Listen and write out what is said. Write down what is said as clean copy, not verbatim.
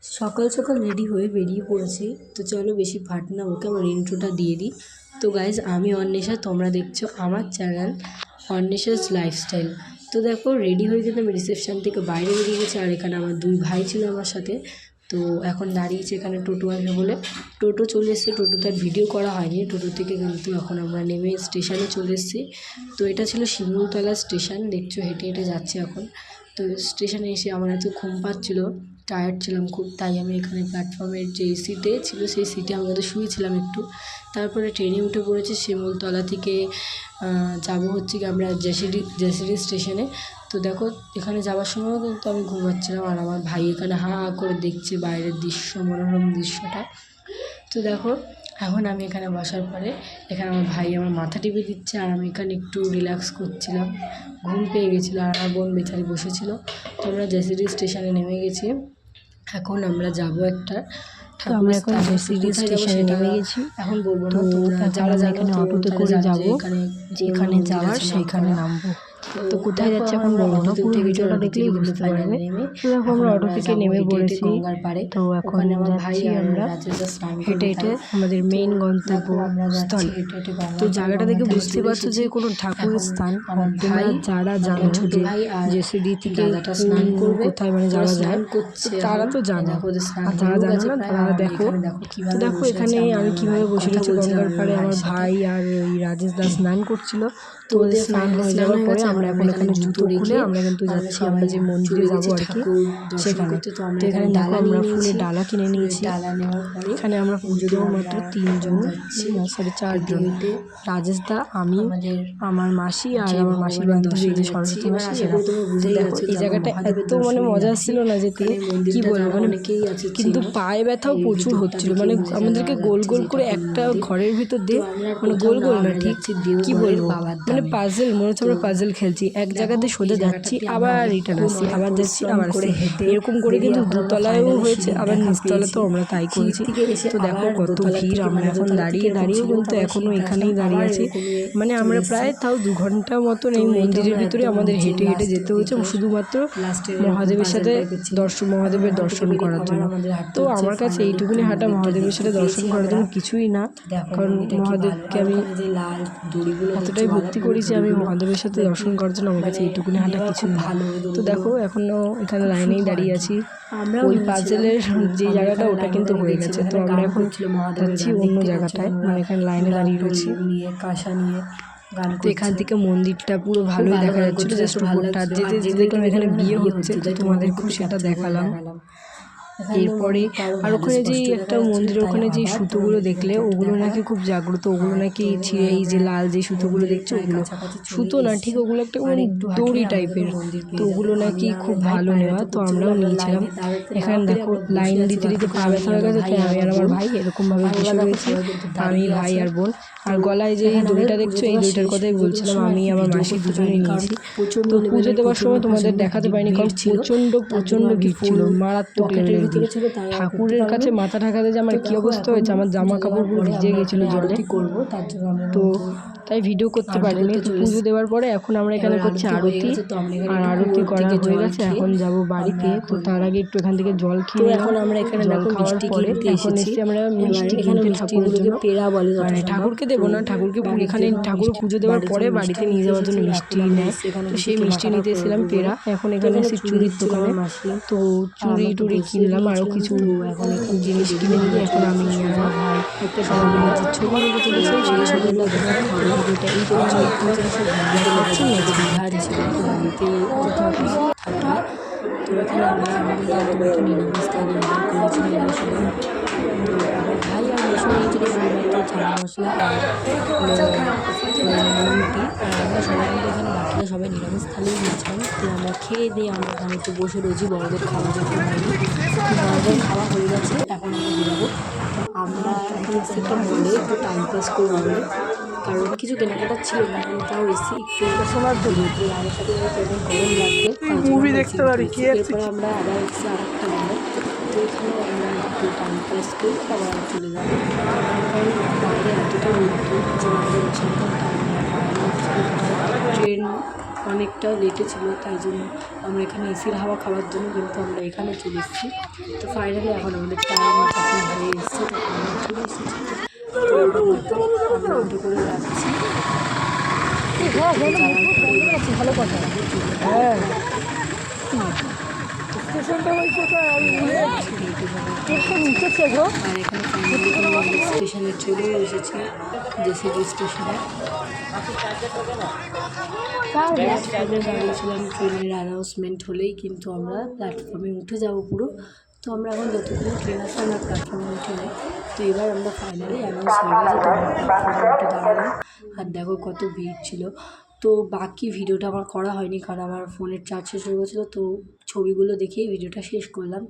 সকাল সকাল রেডি হয়ে বেরিয়ে পড়েছি। তো চলো বেশি ফাট না ওকে আমার ইন্ট্রোটা দিয়ে দিই। তো গাইজ, আমি অন্বেষা, তোমরা দেখছো আমার চ্যানেল অন্বেষাস লাইফস্টাইল। তো দেখো, রেডি হয়ে কিন্তু আমি রিসেপশান থেকে বাইরে বেরিয়ে গেছি। আর এখানে আমার দুই ভাই ছিল আমার সাথে। তো এখন দাঁড়িয়েছে এখানে টোটো আসবে বলে। টোটো চলে এসেছে, টোটোতে আর ভিডিও করা হয়নি। টোটো থেকে কিন্তু এখন আমরা নেমে স্টেশনে চলে এসেছি। তো এটা ছিল শিমুলতলা স্টেশন, দেখছো হেঁটে হেঁটে যাচ্ছি এখন। তো স্টেশনে এসে আমার এত ঘুম পাচ্ছিলো, টায়ার্ড ছিলাম খুব, তাই আমি এখানে প্ল্যাটফর্মের যে সিটে ছিল সেই সিটে আমি হয়তো শুয়েছিলাম একটু। তারপরে ট্রেনে উঠে পড়েছি শিমুলতলা থেকে। যাবো হচ্ছে কি আমরা জেসিডি স্টেশনে। তো দেখো, এখানে যাওয়ার সময়ও কিন্তু আমি ঘুমাচ্ছিলাম, আর আমার ভাই এখানে হা হা করে দেখছে বাইরের দৃশ্য, মনোরম দৃশ্যটা। তো দেখো, এখন আমি এখানে বসার পরে এখানে আমার ভাই আমার মাথা টিপে দিচ্ছে, আর আমি এখানে একটু রিল্যাক্স করছিলাম। ঘুম পেয়ে গেছিলো, আর আমার বোন বেচারি বসেছিল। তো আমরা জেসিডি স্টেশনে নেমে গেছি। এখন আমরা যাব একটা আমরা এখন জেসিডি স্টেশনে নেমে গেছি। এখন বলবো না, তো তোমরা যারা আমরা জানো এখানে অটোতে করে যাব, যেখানে যাওয়ার সেইখানে নামবো। তো কোথায় যাচ্ছে এখন বলবো না, পুরো ভিডিওটা দেখলেই বুঝতে পারবে। তো দেখো, আমরা অটো থেকে নেমে পড়েছি। তো এখন যাচ্ছি আমরা হেঁটে হেঁটে আমাদের মেইন গন্তব্য স্থল। তো জায়গাটা দেখে বুঝতে পারছো যে কোনো ঠাকুরের স্থান। তোমরা যারা জানো যে জেসিডি থেকে কোথায় মানে যাওয়া যায়, তারা তো জানো। আর যারা জানো না তারা দেখো। তো দেখো, এখানে আমি কিভাবে বসে রয়েছি গঙ্গার পাড়ে। আমার ভাই আর ওই রাজেশ দা স্নান করছিল। তো ওদের স্নান হয়ে যাওয়ার পরে আমরা এখন এখানে জুতো খুলে আমরা কিন্তু যাচ্ছি আমরা যে মন্দিরে যাবো আর কি, সেখানে। তো এখানে দেখো, আমরা ফুলের ডালা কিনে নিয়েছি। এখানে আমরা পুজো দেবো মাত্র 3 জন, 4 জন। রাজেশ দা, আমি, আমার মাসি আর আমার মাসির বান্ধবী এই যে সরস্বতী মাসি। তো দেখো, এই জায়গাটা এত মানে মজা আসছিল না যেতে, কি বলবো মানে। কিন্তু পায়ে ব্যথাও প্রচুর হচ্ছিল, মানে আমাদেরকে গোল গোল করে একটা ঘরের ভিতর দিয়ে, মানে গোল গোল না ঠিক কি বলবো, মানে পাজেল মনে হচ্ছে আমরা পাজেল খেলছি। এক জায়গাতে সোজা যাচ্ছি, আবার রিটার্ন আসছি, আবার যাচ্ছি, আবার আসছি, এরকম করে কিন্তু দোতলায়ও হয়েছে, আবার নিচতলাতেও আমরা তাই করেছি। তো দেখো কত ভিড়। আমরা এখন দাঁড়িয়েও কিন্তু এখনো এখানেই দাঁড়িয়ে আছি। মানে আমরা প্রায় তাও 2 ঘন্টা মতন এই মন্দিরের ভিতরে আমাদের হেঁটে হেঁটে যেতে হয়েছে, শুধুমাত্র মহাদেবের সাথে মহাদেবের দর্শন করার জন্য। তো আমার কাছে এইটুকুনি হাঁটা মহাদেবের সাথে দর্শন করার জন্য কিছুই না, কারণ মহাদেবকে আমি এতটাই ভক্তি করি যে আমি মহাদেবের সাথে দর্শন করার জন্য আমার কাছে এইটুকুনি হাঁটা কিছু ভালো। তো দেখো, এখনো এখানে লাইনেই দাঁড়িয়ে আছি। ওই পাজেলের যে জায়গাটা ওটা কিন্তু হয়ে গেছে। তো আমরা এখন যাচ্ছি অন্য জায়গাটায়, মানে এখানে লাইনে দাঁড়িয়ে রয়েছি। তো এখান থেকে মন্দিরটা পুরো ভালোই দেখা যাচ্ছিলো, জাস্ট উপরটা যেতে দেখলাম এখানে বিয়ে হচ্ছে, তো তোমাদেরকেও সেটা দেখালাম। এরপরে আর ওখানে যেই একটা মন্দিরের ওখানে যেই সুতোগুলো দেখলে, ওগুলো নাকি খুব জাগ্রত। ওগুলো নাকি ছিঁড়ে, এই যে লাল যে সুতোগুলো দেখছো, ওগুলো সুতো না ঠিক, ওগুলো একটা মানে দড়ি টাইপের। তো ওগুলো নাকি খুব ভালো নেওয়া, তো আমরাও নিয়েছিলাম। এখানে দেখো, লাইন দিতে দিতে পা ব্যথা হয়ে গেছে, তাই আমি আর আমার ভাই এরকমভাবে বসে রয়েছি, আমি, ভাই আর বোন। আর গলায় যে এই দড়িটা দেখছো, এই দড়িটার কথাই বলছিলাম, আমি আমার মাসি দুজনেই নিয়েছি। তো পুজো দেওয়ার সময় তোমাদের দেখাতে পারিনি, কারণ প্রচণ্ড ভিড় ছিল, মারাত্মক লেভেলের ভিড়। ঠাকুরের কাছে মাথা ঢাকাতে যে আমার কি অবস্থা হয়েছে, আমার জামা কাপড় পুরো ভিজে গেছিলো জলে। তো তাই ভিডিও করতে পারিনি। তো পুজো দেওয়ার পরে এখন আমরা এখানে করছি আরতি, আর আরতি করা হয়ে গেছে, এখন যাব বাড়িতে। তো তার আগে একটু এখান থেকে জল খেয়ে এখন আমরা এখানে জল খাওয়ার পরে এখন এসেছি আমরা মিষ্টি কিনতে ঠাকুরের জন্য। মানে ঠাকুরকে দেবো না, ঠাকুরকে এখানে ঠাকুর পুজো দেওয়ার পরে বাড়িতে নিয়ে যাওয়ার জন্য মিষ্টি নেয়। তো সেই মিষ্টি নিতে এসেছিলাম পেড়া। এখন এখানে এসে চুড়ির দোকানে, তো চুড়ি টুড়ি কিনলাম, আরও কিছু জিনিস কিনে নিয়ে এখন আমি আমার ভাই সবাই মিলে যে ছবি তুলে তুলেছিলাম, সেই ছবিগুলো খাবো। ভিডিওটা এই বিহার ছিল বাড়িতে থাকি। তো এখানে আমরা একদম একটা নিরামিষ থালি অর্ডার করেছিলাম সবাই। তো আমার ভাই আর মশলা নিয়েছিল শুধুমাত্র ছানা মশলা আর রুটি, আর আমরা সবাই মিলে এখানে বাকিরা সবাই নিরামিষ থালিও নিয়েছিলাম। তো আমরা খেয়ে দিয়ে আমরা এখানে একটু বসে রয়েছি, বড়দের খাওয়া যখন হয়নি, বড়দের খাওয়া হয়ে গেছে, এখন আমরা বেরোবো। তো আমরা একটা মলে একটু টাইম পাস করবো বলে, কারণ কিছু কেনাকাটা ছিল না, কিন্তু তাও এসি একটু শোনার জন্য আমাদের সাথে গরম লাগবে, মুভি দেখতে পারি। এরপরে আমরা আবার এসেছি আর একটা মলে। তো এখানে আমরা একটু টাইম পাস করে আবার চলে যাবো, কারণ বাইরে এতটা রোদ্দুর যে আমাদের ট্রেন অনেকটা লেটে ছিল, তাই জন্য আমরা এখানে এসির হাওয়া খাওয়ার জন্য কিন্তু আমরা এখানে চলে এসেছি। তো ফাইনালি এখন আমাদের টাইম যখন হয়ে এসেছে তখন আমরা চলে এসেছি। আমরা অটো করে যাচ্ছি। ভালো কথা। হ্যাঁ নিচেছে গো। আর এখানে ফাইনালি স্টেশনে চলে এসেছি, জেসিবি স্টেশনে। প্ল্যাটফর্মে দাঁড়িয়েছিলাম ট্রেনের অ্যানাউন্সমেন্ট হলেই কিন্তু আমরা প্ল্যাটফর্মে উঠে যাব পুরো। তো আমরা এখন যতক্ষণ ট্রেন আসে আমরা প্ল্যাটফর্মে উঠে যাই। তো এবার আমরা ফাইনালি অ্যানাউন্স হয়ে গেছে, তো আমরা প্ল্যাটফর্মে উঠে দাঁড়ালাম। আর দেখো কত ভিড় ছিল। তো বাকি ভিডিওটা আমার করা হয়নি, কারণ আমার ফোনের চার্জ শেষ হয়ে গেছিলো। তো ছবিগুলো দেখেই ভিডিওটা শেষ করলাম।